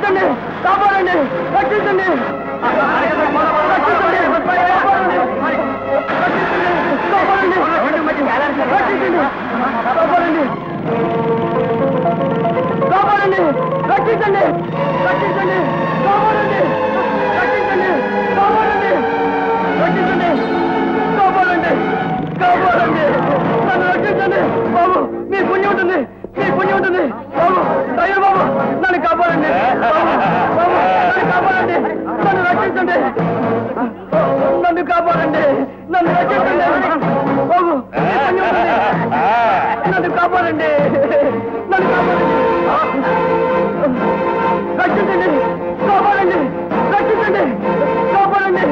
రక్షించండి, కాపాడండి, రక్షించండి, కాపాడండి, రక్షించండి, రక్షించండి, కాపాడండి, రక్షించండి, కాపాడండి, రక్షించండి, కాపాడండి, కాపాడండి, నన్ను రక్షించండి బాబు, మీ పుణ్యం ఉంటుంది, మీ పుణ్యం ఉంటుంది బాబు, అయ్యో బాబు నన్ను కాపాడండి బాబు, బాబు నన్ను కాపాడండి, నన్ను రక్షించండి, నన్ను కాపాడండి, నన్ను రక్షించండి బాబు, మీ పుణ్యం ఉంటుంది, నన్ను కాపాడండి, నన్ను కాపాడండి, రక్షించండి, కాపాడండి, రక్షించండి, కాపాడండి.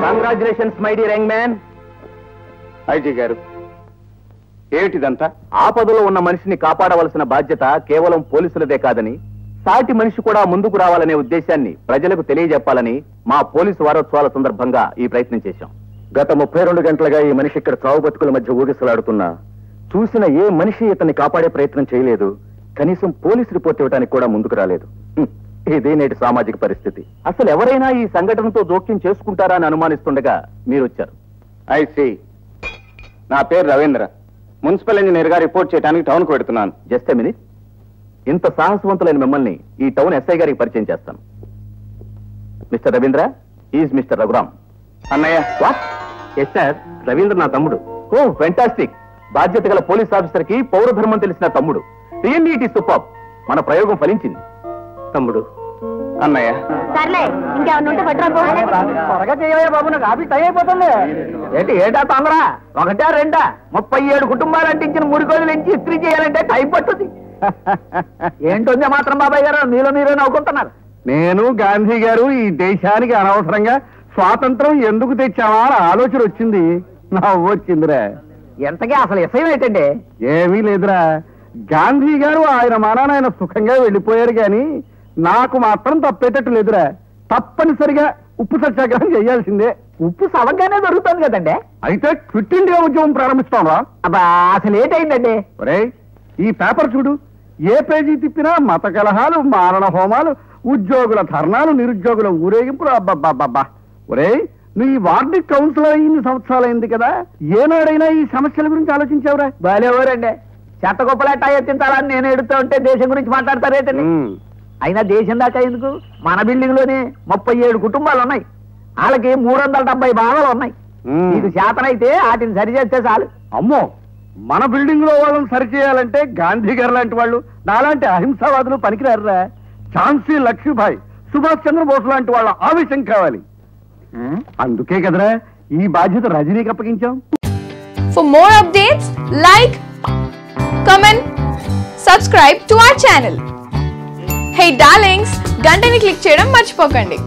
Congratulations my dear young man. IG గారు, ఏమిటిదంతా? ఆపదలో ఉన్న మనిషిని కాపాడవలసిన బాధ్యత కేవలం పోలీసులదే కాదని, సాటి మనిషి కూడా ముందుకు రావాలనే ఉద్దేశాన్ని ప్రజలకు తెలియజెప్పాలని మా పోలీసు వారోత్సవాల సందర్భంగా ఈ ప్రయత్నం చేశాం. గత 32 గంటలుగా ఈ మనిషి ఇక్కడ చావు బతుకుల మధ్య ఊగిసలాడుతున్నా చూసిన ఏ మనిషి ఇతన్ని కాపాడే ప్రయత్నం చేయలేదు. కనీసం పోలీసు రిపోర్ట్ ఇవ్వడానికి కూడా ముందుకు రాలేదు. ఇది నేటి సామాజిక పరిస్థితి. అసలు ఎవరైనా ఈ సంఘటనతో జోక్యం చేసుకుంటారా అని అనుమానిస్తుండగా మీరు వచ్చారు. I see. నా పేరు రవీంద్ర. మున్సిపల్ ఇంజనీర్ గా రిపోర్ట్ చేయడానికి టౌన్ కు పెడుతున్నాను. జస్ట్ ఎ మినిట్. ఇంత సాహసవంతులైన మిమ్మల్ని ఈ టౌన్ ఎస్ఐ గారికి పరిచయం చేస్తాను. Mister Ravindra, is Mister Raghuram. అన్నయ్య. వాట్? ఎస్ సార్, రవీంద్ర నా తమ్ముడు. Oh fantastic. బాధ్యత గల పోలీస్ ఆఫీసర్ కి పౌరధర్మం తెలిసిన తమ్ముడు. Really it is super. మన ప్రయోగం ఫలించింది. తమ్ముడు. అన్నయ్య. సర్లే, ఇంకేమన్నా ఉంటే పట్టురా. త్వరగా చేయవే బాబు, నాకు ఆఫీస్ టైం అయిపోతుంది. ఏటా తొందర? 1 2 37 కుటుంబాలు అంటించిన 3 రోజులు నుంచి ఇస్త్రీ చేయాలంటే టైం పట్టుద్ది. ఏంటొందే మాత్రం బాబాయ్ గారు మీలో మీరే నవ్వుకుంటున్నారు. నేను గాంధీ గారు ఈ దేశానికి అనవసరంగా స్వాతంత్రం ఎందుకు తెచ్చావా అని ఆలోచన వచ్చింది. నవ్వు వచ్చిందిరా. ఎంతకీ అసలు విషయం ఏంటండి? ఏమీ లేదురా, గాంధీ గారు ఆయన మానాన ఆయన సుఖంగా వెళ్ళిపోయారు గాని నాకు మాత్రం తప్పేటట్టు లేదురా. తప్పనిసరిగా ఉప్పు సత్యాగ్రహం చేయాల్సిందే. ఉప్పు సవగానే దొరుకుతుంది కదండి. అయితే క్విట్ ఇండియా ఉద్యమం ప్రారంభిస్తావా? అబ్బా, అసలు ఏంటైందండి? ఒరేయ్, ఈ పేపర్ చూడు. ఏ పేజీ తిప్పినా మత కలహాలు, మారణ హోమాలు, ఉద్యోగుల ధర్నాలు, నిరుద్యోగుల ఊరేగింపులు. అబ్బబ్బబ్బబ్బా. ఒరేయ్, నువ్వు ఈ వార్డిక్ కౌన్సిలర్ ఇన్ని సంవత్సరాలైంది కదా, ఏనాడైనా ఈ సమస్యల గురించి ఆలోచించావురా? బాలేవరండి. చెత్త కుప్పలెట్టా ఎత్తించాలని నేను ఎడుతూ ఉంటే దేశం గురించి మాట్లాడతారేటండి. అయినా దేశం దాకా ఎందుకు? మన బిల్డింగ్ లోనే 37 కుటుంబాలు ఉన్నాయి. వాళ్ళకి 370 భాగాలు ఉన్నాయి. ఇది శాతనైతే వాటిని సరిచేస్తే చాలు. అమ్మో, మన బిల్డింగ్ లో వాళ్ళని సరిచేయాలంటే గాంధీ గారు లాంటి వాళ్ళు, నాలాంటి అహింసావాదులు పనికిరారురా. ఝాన్సీ లక్ష్మీబాయి, సుభాష్ చంద్రబోస్ లాంటి వాళ్ళ ఆవేశం కావాలి. అందుకే కదరా ఈ బాధ్యత రజనీకి అప్పగించాం. For more updates, like, comment, subscribe to our channel. Hey darlings, గంటని click చేయడం మర్చిపోకండి.